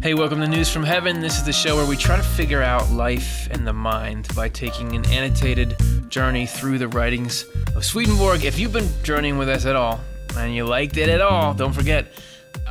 Hey, welcome to News from Heaven. This is the show where we try to figure out life and the mind by taking an annotated journey through the writings of Swedenborg. If you've been journeying with us at all and you liked it at all, don't forget,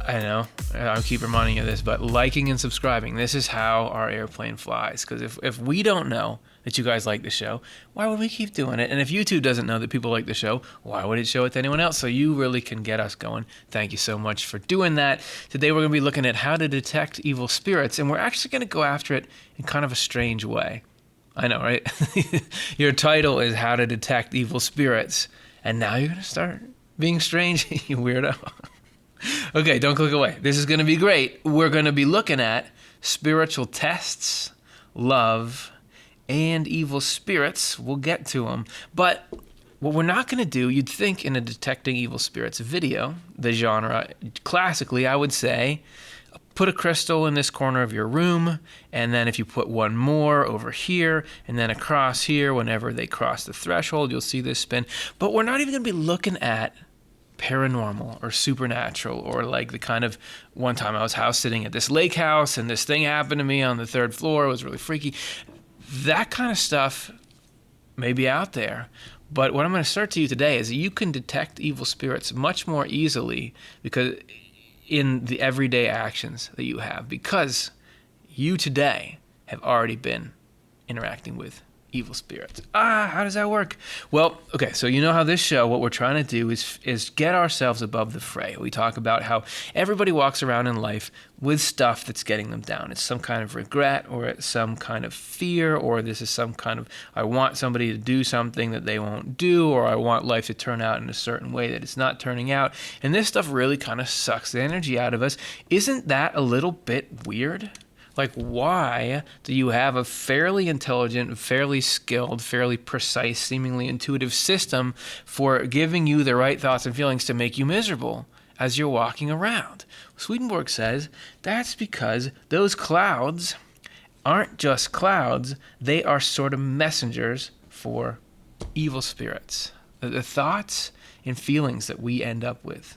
I know, I'll keep reminding you of this, but liking and subscribing. This is how our airplane flies. Because if we don't know that you guys like the show, why would we keep doing it? And if YouTube doesn't know that people like the show, why would it show it to anyone else? So you really can get us going. Thank you so much for doing that. Today we're going to be looking at how to detect evil spirits, and we're actually going to go after it in kind of a strange way. I know, right? Your title is How to Detect Evil Spirits, and now you're going to start being strange, you weirdo. Okay, don't click away. This is going to be great. We're going to be looking at spiritual tests, love, and evil spirits. We'll get to them. But what we're not going to do, you'd think in a detecting evil spirits video, the genre, classically, I would say, put a crystal in this corner of your room, and then if you put one more over here, and then across here, whenever they cross the threshold, you'll see this spin. But we're not even going to be looking at paranormal or supernatural, or like the kind of, one time I was house sitting at this lake house and this thing happened to me on the third floor. It was really freaky. That kind of stuff may be out there. But what I'm going to assert to you today is that you can detect evil spirits much more easily because in the everyday actions that you have, because you today have already been interacting with evil spirits. How does that work? Well, okay, so you know how this show, what we're trying to do is get ourselves above the fray. We talk about how everybody walks around in life with stuff that's getting them down. It's some kind of regret, or it's some kind of fear, or this is some kind of, I want somebody to do something that they won't do, or I want life to turn out in a certain way that it's not turning out. And this stuff really kind of sucks the energy out of us. Isn't that a little bit weird? Like, why do you have a fairly intelligent, fairly skilled, fairly precise, seemingly intuitive system for giving you the right thoughts and feelings to make you miserable as you're walking around? Swedenborg says that's because those clouds aren't just clouds, they are sort of messengers for evil spirits. The thoughts and feelings that we end up with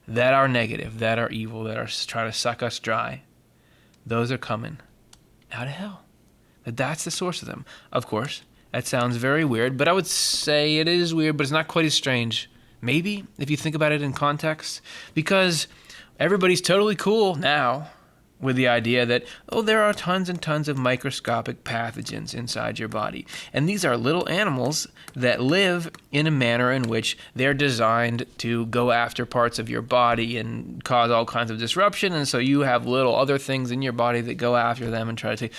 that are negative, that are evil, that are trying to suck us dry, those are coming out of hell. That's the source of them. Of course, that sounds very weird, but I would say it is weird, but it's not quite as strange. Maybe, if you think about it in context, because everybody's totally cool now with the idea that, there are tons and tons of microscopic pathogens inside your body. And these are little animals that live in a manner in which they're designed to go after parts of your body and cause all kinds of disruption. And so you have little other things in your body that go after them and try to take,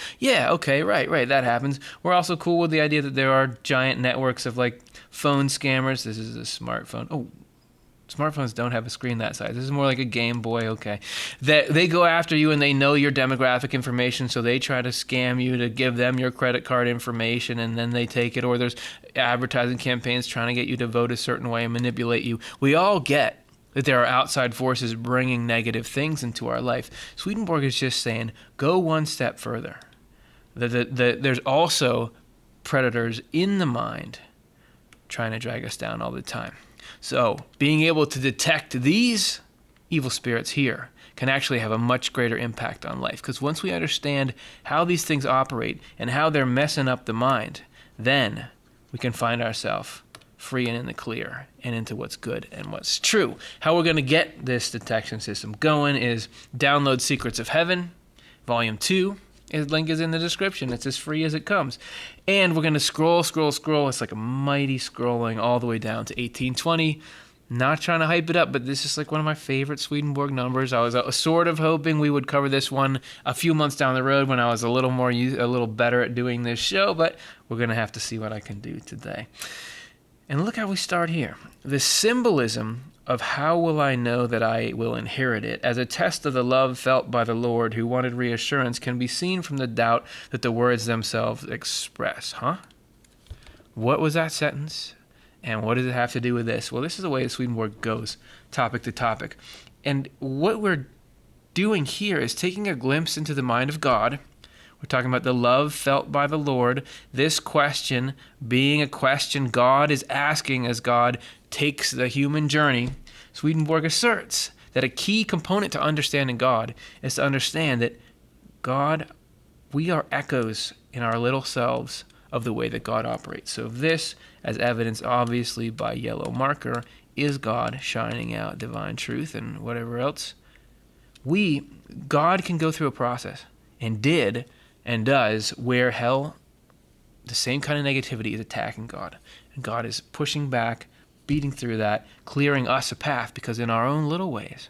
right, that happens. We're also cool with the idea that there are giant networks of like phone scammers. This is a smartphone. Smartphones don't have a screen that size. This is more like a Game Boy, okay. That they go after you and they know your demographic information, so they try to scam you to give them your credit card information, and then they take it, or there's advertising campaigns trying to get you to vote a certain way and manipulate you. We all get that there are outside forces bringing negative things into our life. Swedenborg is just saying, go one step further. There's also predators in the mind trying to drag us down all the time. So being able to detect these evil spirits here can actually have a much greater impact on life. Because once we understand how these things operate and how they're messing up the mind, then we can find ourselves free and in the clear and into what's good and what's true. How we're going to get this detection system going is download Secrets of Heaven, Volume 2. His link is in the description. It's as free as it comes. And we're going to scroll. It's like a mighty scrolling all the way down to 1820. Not trying to hype it up, but this is like one of my favorite Swedenborg numbers. I was sort of hoping we would cover this one a few months down the road when I was a little better at doing this show, but we're going to have to see what I can do today. And look how we start here. The symbolism of how will I know that I will inherit it as a test of the love felt by the Lord who wanted reassurance can be seen from the doubt that the words themselves express. What was that sentence? And what does it have to do with this? Well, this is the way that Swedenborg goes, topic to topic. And what we're doing here is taking a glimpse into the mind of God. We're talking about the love felt by the Lord. This question being a question God is asking as God takes the human journey. Swedenborg asserts that a key component to understanding God is to understand that God, we are echoes in our little selves of the way that God operates. So this, as evidenced obviously by yellow marker, is God shining out divine truth and whatever else. God can go through a process, and did and does, where hell, the same kind of negativity, is attacking God. And God is pushing back, beating through that, clearing us a path, because in our own little ways,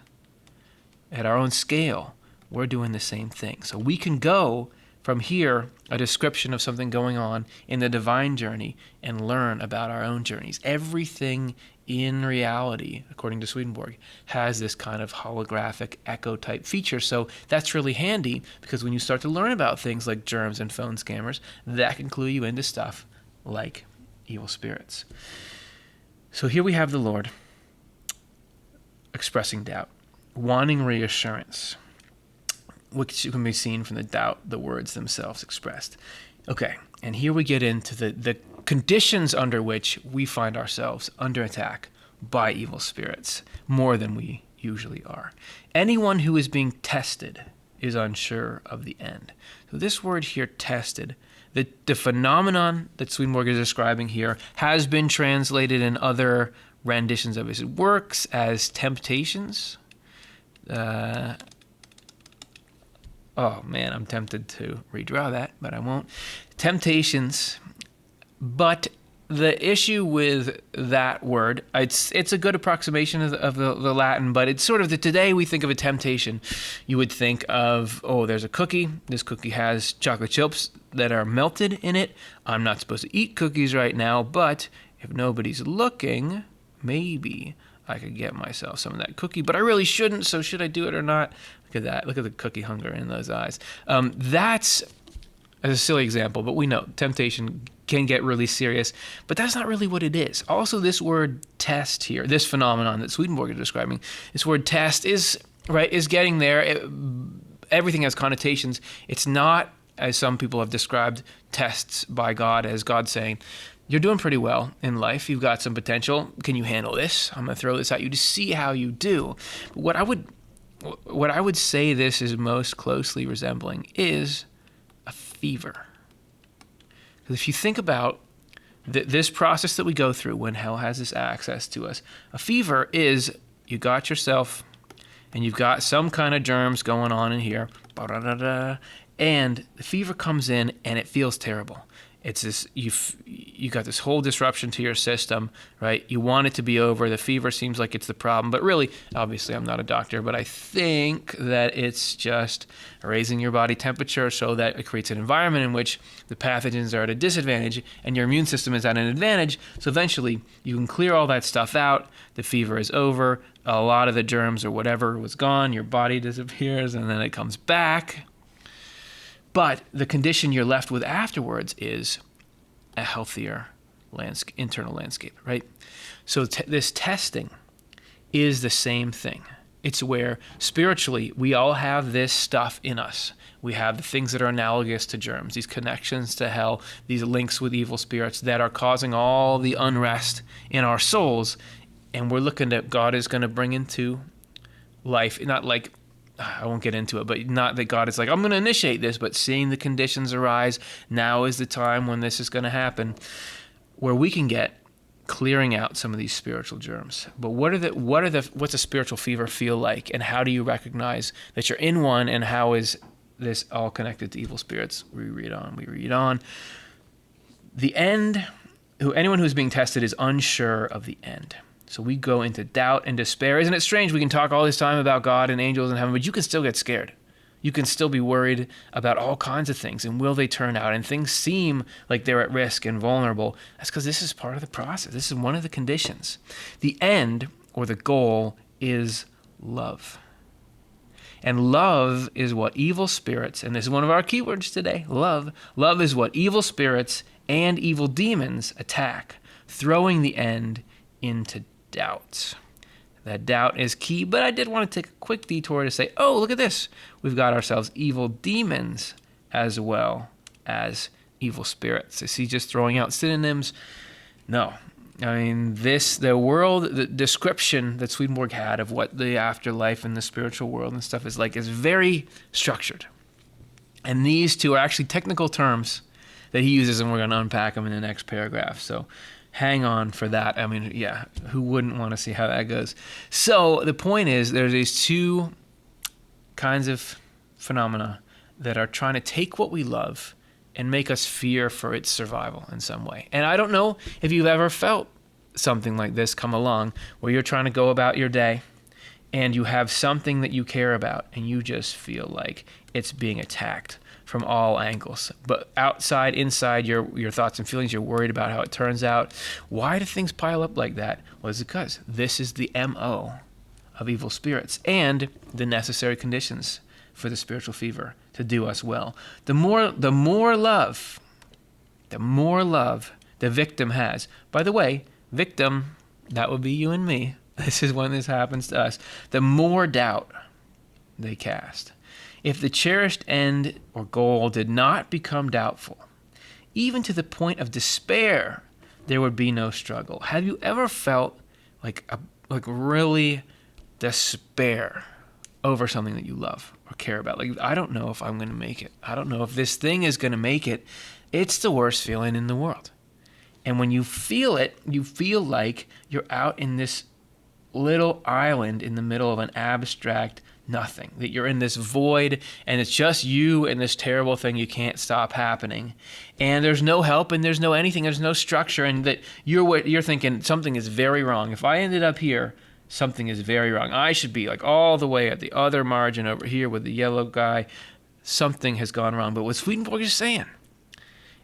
at our own scale, we're doing the same thing. So we can go from here, a description of something going on in the divine journey, and learn about our own journeys. Everything in reality, according to Swedenborg, has this kind of holographic echo type feature. So that's really handy, because when you start to learn about things like germs and phone scammers, that can clue you into stuff like evil spirits. So here we have the Lord expressing doubt, wanting reassurance, which can be seen from the doubt the words themselves expressed. Okay, and here we get into the conditions under which we find ourselves under attack by evil spirits, more than we usually are. Anyone who is being tested is unsure of the end. So this word here, tested, the phenomenon that Swedenborg is describing here has been translated in other renditions of his works as temptations. Oh man, I'm tempted to redraw that, but I won't. Temptations. But the issue with that word, it's a good approximation of the Latin, but it's sort of today we think of a temptation. You would think of, there's a cookie. This cookie has chocolate chips that are melted in it. I'm not supposed to eat cookies right now, but if nobody's looking, maybe I could get myself some of that cookie, but I really shouldn't, so should I do it or not? Look at that. Look at the cookie hunger in those eyes. That's a silly example, but we know temptation can get really serious, but that's not really what it is. Also, this word test here, this phenomenon that Swedenborg is describing, this word test is getting there. Everything has connotations. It's not, as some people have described tests by God, as God saying, you're doing pretty well in life. You've got some potential. Can you handle this? I'm going to throw this at you to see how you do. But what I would say this is most closely resembling is a fever. Because if you think about this process that we go through when hell has this access to us, a fever is you got yourself and you've got some kind of germs going on in here, and the fever comes in and it feels terrible. It's this, you got this whole disruption to your system, right? You want it to be over. The fever seems like it's the problem, but really, obviously I'm not a doctor, but I think that it's just raising your body temperature so that it creates an environment in which the pathogens are at a disadvantage and your immune system is at an advantage. So eventually you can clear all that stuff out. The fever is over. A lot of the germs or whatever was gone. Your body disappears and then it comes back. But the condition you're left with afterwards is a healthier internal landscape, right? So this testing is the same thing. It's where spiritually we all have this stuff in us. We have the things that are analogous to germs, these connections to hell, these links with evil spirits that are causing all the unrest in our souls. And we're looking at God is going to bring into life, not like, I won't get into it, but not that God is like, I'm going to initiate this, but seeing the conditions arise, now is the time when this is going to happen, where we can get clearing out some of these spiritual germs. But what's a spiritual fever feel like, and how do you recognize that you're in one, and how is this all connected to evil spirits? We read on. The end, anyone who's being tested is unsure of the end. So we go into doubt and despair. Isn't it strange? We can talk all this time about God and angels in heaven, but you can still get scared. You can still be worried about all kinds of things, and will they turn out? And things seem like they're at risk and vulnerable. That's because this is part of the process. This is one of the conditions. The end, or the goal, is love. And love is what evil spirits, and this is one of our keywords today, love. Love is what evil spirits and evil demons attack, throwing the end into doubt. That doubt is key, but I did want to take a quick detour to say, look at this. We've got ourselves evil demons as well as evil spirits. Is he just throwing out synonyms? No. I mean, the description that Swedenborg had of what the afterlife and the spiritual world and stuff is like is very structured. And these two are actually technical terms that he uses, and we're going to unpack them in the next paragraph. So hang on for that. I mean, yeah, who wouldn't want to see how that goes? So the point is, there's these two kinds of phenomena that are trying to take what we love and make us fear for its survival in some way. And I don't know if you've ever felt something like this come along, where you're trying to go about your day and you have something that you care about and you just feel like it's being attacked from all angles. But outside, inside your thoughts and feelings, you're worried about how it turns out. Why do things pile up like that? Well, it's because this is the MO of evil spirits and the necessary conditions for the spiritual fever to do us well. The more love the victim has. By the way, victim, that would be you and me. This is when this happens to us. The more doubt they cast. If the cherished end or goal did not become doubtful, even to the point of despair, there would be no struggle. Have you ever felt like really despair over something that you love or care about? Like, I don't know if I'm going to make it. I don't know if this thing is going to make it. It's the worst feeling in the world. And when you feel it, you feel like you're out in this little island in the middle of an abstract nothing, that you're in this void and it's just you and this terrible thing you can't stop happening. And there's no help and there's no anything, there's no structure, and that you're thinking something is very wrong. If I ended up here, something is very wrong. I should be like all the way at the other margin over here with the yellow guy. Something has gone wrong. But what Swedenborg is saying,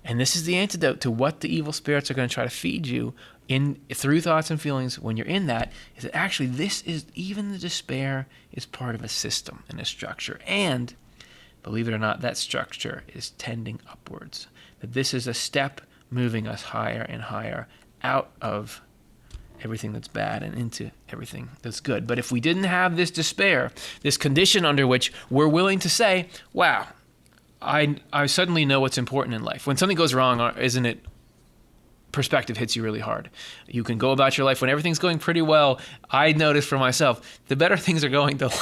and this is the antidote to what the evil spirits are going to try to feed you through thoughts and feelings when you're in that, is that actually even the despair is part of a system and a structure. And believe it or not, that structure is tending upwards. That this is a step moving us higher and higher out of everything that's bad and into everything that's good. But if we didn't have this despair, this condition under which we're willing to say, wow, I suddenly know what's important in life. When something goes wrong, isn't it, perspective hits you really hard. You can go about your life when everything's going pretty well. I notice for myself, the better things are going, the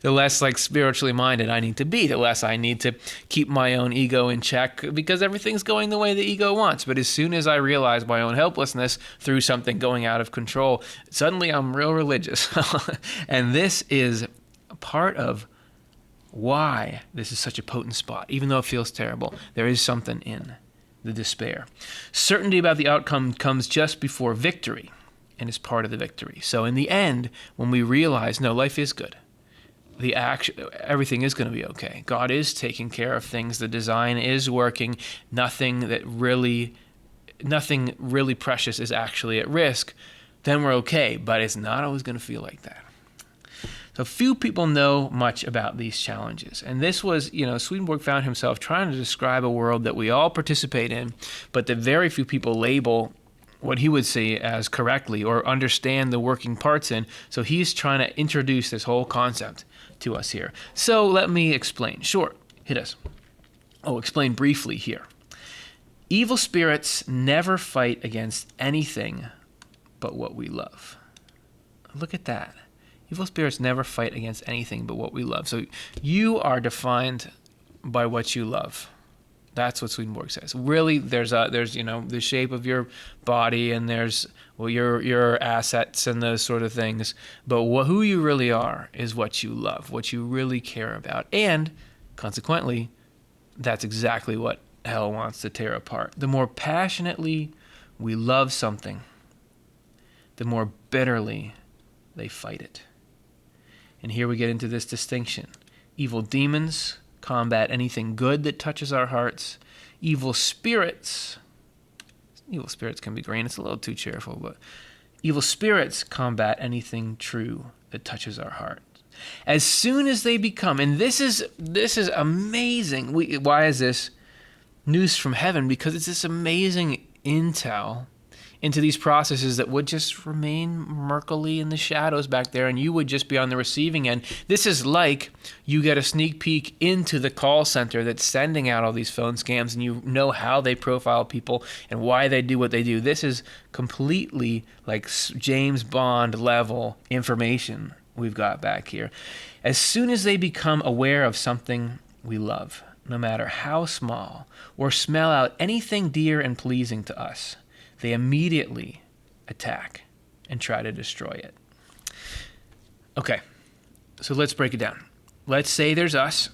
less like spiritually minded I need to be, the less I need to keep my own ego in check, because everything's going the way the ego wants. But as soon as I realize my own helplessness through something going out of control, suddenly I'm real religious. And this is part of why this is such a potent spot. Even though it feels terrible, there is something in the despair. Certainty about the outcome comes just before victory and is part of the victory. So in the end, when we realize, no, life is good, everything is going to be okay. God is taking care of things. The design is working. Nothing really precious is actually at risk. Then we're okay. But it's not always going to feel like that. So few people know much about these challenges. And this was, Swedenborg found himself trying to describe a world that we all participate in, but that very few people label what he would see as correctly or understand the working parts in. So he's trying to introduce this whole concept to us here. So let me explain. Sure, hit us. Explain briefly here. Evil spirits never fight against anything but what we love. Look at that. Evil spirits never fight against anything but what we love. So you are defined by what you love. That's what Swedenborg says. Really, there's the shape of your body, and there's your assets and those sort of things. But who you really are is what you love, what you really care about, and consequently, that's exactly what hell wants to tear apart. The more passionately we love something, the more bitterly they fight it. And here we get into this distinction. Evil demons combat anything good that touches our hearts. Evil spirits can be green. It's a little too cheerful, but evil spirits combat anything true that touches our heart. As soon as they become, and this is amazing. Why is this news from heaven? Because it's this amazing intel into these processes that would just remain murkily in the shadows back there, and you would just be on the receiving end. This is like you get a sneak peek into the call center that's sending out all these phone scams, and you know how they profile people and why they do what they do. This is completely like James Bond level information we've got back here. As soon as they become aware of something we love, no matter how small, or smell out anything dear and pleasing to us, they immediately attack and try to destroy it. Okay, so let's break it down. Let's say there's us,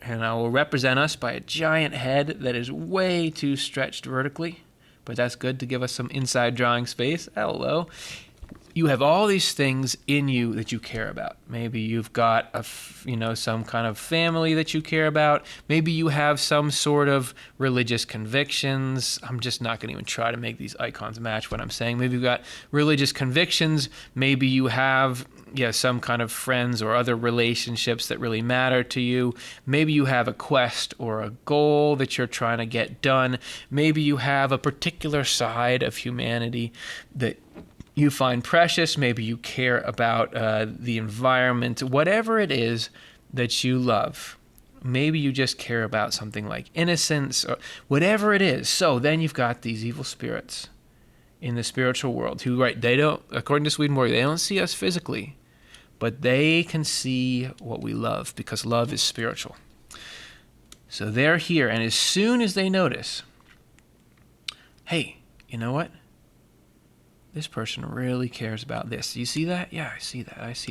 and I will represent us by a giant head that is way too stretched vertically, but that's good to give us some inside drawing space. Hello. You have all these things in you that you care about. Maybe you've got some kind of family that you care about. Maybe you have some sort of religious convictions. I'm just not going to even try to make these icons match what I'm saying. Maybe you've got religious convictions. Maybe you have some kind of friends or other relationships that really matter to you. Maybe you have a quest or a goal that you're trying to get done. Maybe you have a particular side of humanity that you find precious. Maybe you care about the environment, whatever it is that you love. Maybe you just care about something like innocence, or whatever it is. So then you've got these evil spirits in the spiritual world who, they don't, according to Swedenborg, they don't see us physically, but they can see what we love because love is spiritual. So they're here, and as soon as they notice, hey, you know what? This person really cares about this. Do you see that? Yeah, I see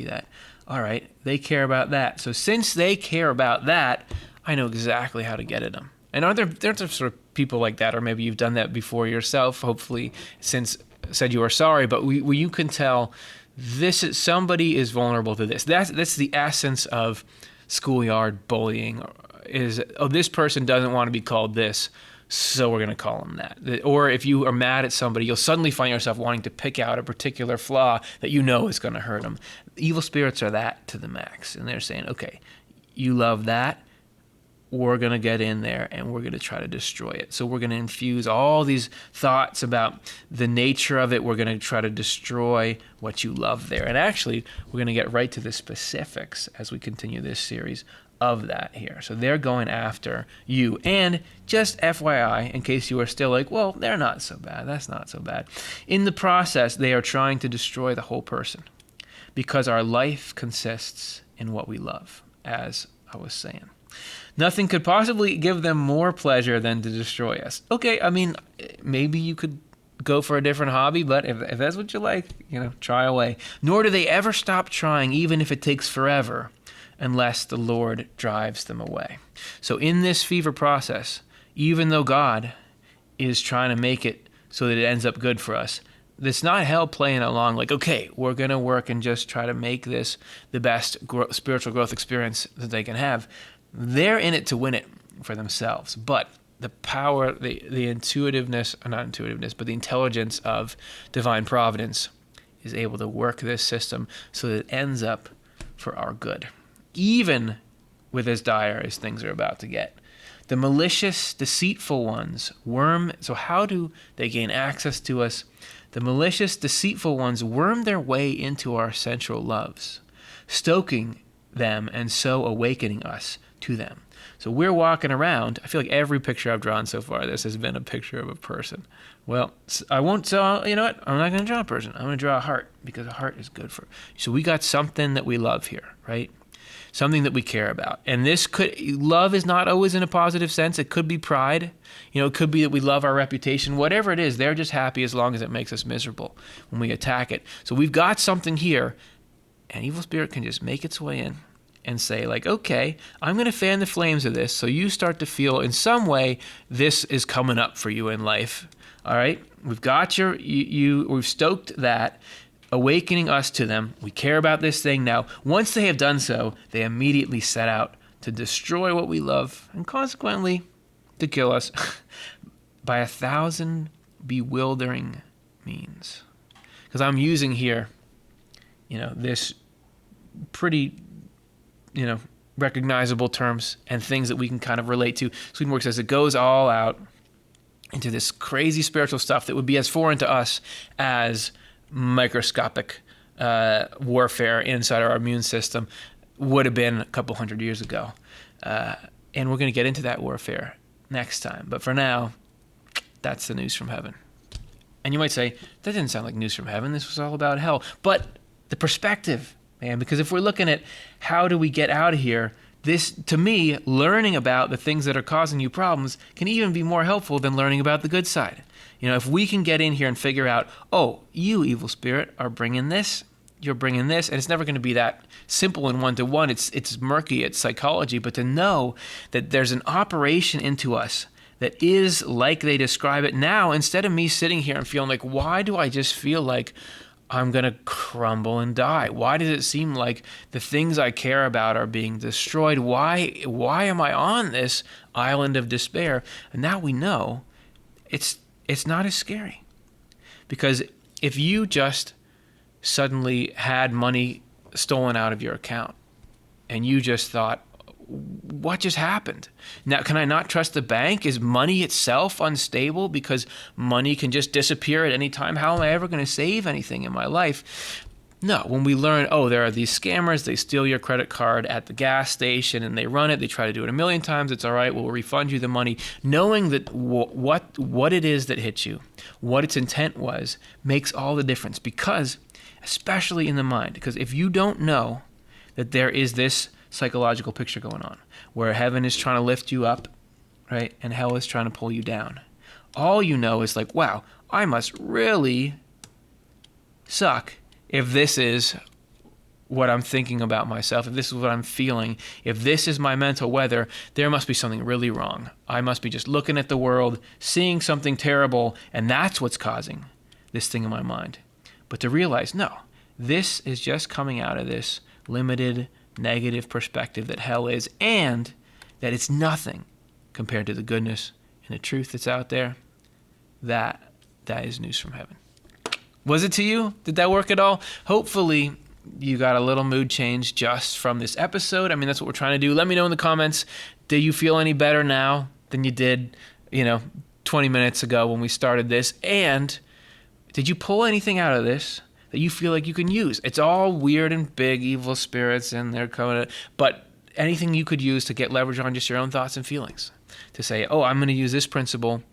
that. All right, they care about that. So since they care about that, I know exactly how to get at them. And there's sort of people like that, or maybe you've done that before yourself, hopefully, since said you are sorry, but you can tell somebody is vulnerable to this. That's the essence of schoolyard bullying, is, this person doesn't want to be called this, so we're going to call them that. Or if you are mad at somebody, you'll suddenly find yourself wanting to pick out a particular flaw that you know is going to hurt them. Evil spirits are that to the max. And they're saying, okay, you love that. We're going to get in there and we're going to try to destroy it. So we're going to infuse all these thoughts about the nature of it. We're going to try to destroy what you love there. And actually, we're going to get right to the specifics as we continue this series of that here. So they're going after you. And just FYI, in case you are still like, well, they're not so bad. That's not so bad. In the process, they are trying to destroy the whole person because our life consists in what we love, as I was saying. Nothing could possibly give them more pleasure than to destroy us. Okay, I mean, maybe you could go for a different hobby, but if that's what you like, try away. Nor do they ever stop trying, even if it takes forever, unless the Lord drives them away. So in this fever process, even though God is trying to make it so that it ends up good for us, it's not hell playing along like, okay, we're going to work and just try to make this the best spiritual growth experience that they can have. They're in it to win it for themselves. But the power, the intuitiveness, or not intuitiveness, but the intelligence of divine providence is able to work this system so that it ends up for our good, even with as dire as things are about to get. The malicious, deceitful ones so how do they gain access to us? The malicious, deceitful ones worm their way into our sensual loves, stoking them and so awakening us to them. So we're walking around. I feel like every picture I've drawn so far, this has been a picture of a person. Well, I won't, so you know what? I'm not going to draw a person. I'm going to draw a heart because a heart is good for. So we got something that we love here, right? Something that we care about. And love is not always in a positive sense. It could be pride. It could be that we love our reputation. Whatever it is, they're just happy as long as it makes us miserable when we attack it. So we've got something here, and evil spirit can just make its way in and say, like, okay, I'm going to fan the flames of this so you start to feel in some way this is coming up for you in life. All right? We've got we've stoked that, awakening us to them. We care about this thing now. Once they have done so, they immediately set out to destroy what we love and consequently to kill us by 1,000 bewildering means. Because I'm using here, this pretty, recognizable terms and things that we can kind of relate to. Swedenborg says it goes all out into this crazy spiritual stuff that would be as foreign to us as microscopic warfare inside our immune system would have been a couple hundred years ago. And we're going to get into that warfare next time. But for now, that's the news from heaven. And you might say, that didn't sound like news from heaven. This was all about hell. But the perspective, man, because if we're looking at how do we get out of here, this, to me, learning about the things that are causing you problems can even be more helpful than learning about the good side. If we can get in here and figure out, oh, you evil spirit are bringing this, you're bringing this, and it's never going to be that simple and one-to-one. It's murky, it's psychology, but to know that there's an operation into us that is like they describe it now, instead of me sitting here and feeling like, why do I just feel like I'm going to crumble and die? Why does it seem like the things I care about are being destroyed? Why am I on this island of despair? And now we know it's not as scary. Because if you just suddenly had money stolen out of your account and you just thought, what just happened? Now, can I not trust the bank? Is money itself unstable because money can just disappear at any time? How am I ever going to save anything in my life? No, when we learn, oh, there are these scammers, they steal your credit card at the gas station and they run it, they try to do it a million times, it's all right, we'll refund you the money. Knowing that what it is that hit you, what its intent was, makes all the difference. Because, especially in the mind, because if you don't know that there is this psychological picture going on where heaven is trying to lift you up, right, and hell is trying to pull you down, all you know is like, wow, I must really suck if this is what I'm thinking about myself, if this is what I'm feeling, if this is my mental weather, there must be something really wrong. I must be just looking at the world, seeing something terrible, and that's what's causing this thing in my mind. But to realize, no, this is just coming out of this limited, negative perspective that hell is, and that it's nothing compared to the goodness and the truth that's out there, that is news from heaven. Was it to you? Did that work at all? Hopefully you got a little mood change just from this episode. I mean, that's what we're trying to do. Let me know in the comments, do you feel any better now than you did, 20 minutes ago when we started this? And did you pull anything out of this that you feel like you can use? It's all weird and big, evil spirits, and they're coming, but anything you could use to get leverage on just your own thoughts and feelings. To say, oh, I'm going to use this principle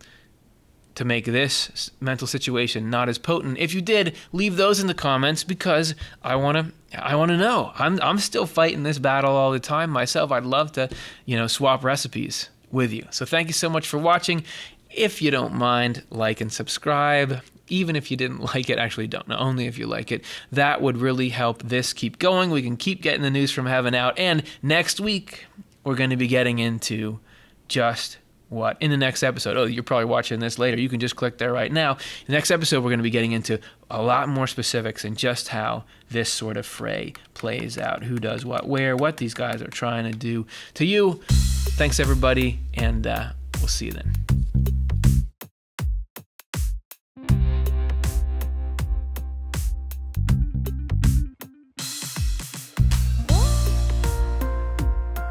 to make this mental situation not as potent. If you did, leave those in the comments, because I want to know. I'm still fighting this battle all the time myself. I'd love to, swap recipes with you. So thank you so much for watching. If you don't mind, like and subscribe. Even if you didn't like it, actually don't know, only if you like it. That would really help this keep going. We can keep getting the news from heaven out. And next week, we're going to be getting into just what? In the next episode. Oh, you're probably watching this later. You can just click there right now. In the next episode, we're going to be getting into a lot more specifics and just how this sort of fray plays out. Who does what, where, what these guys are trying to do to you. Thanks, everybody, and we'll see you then.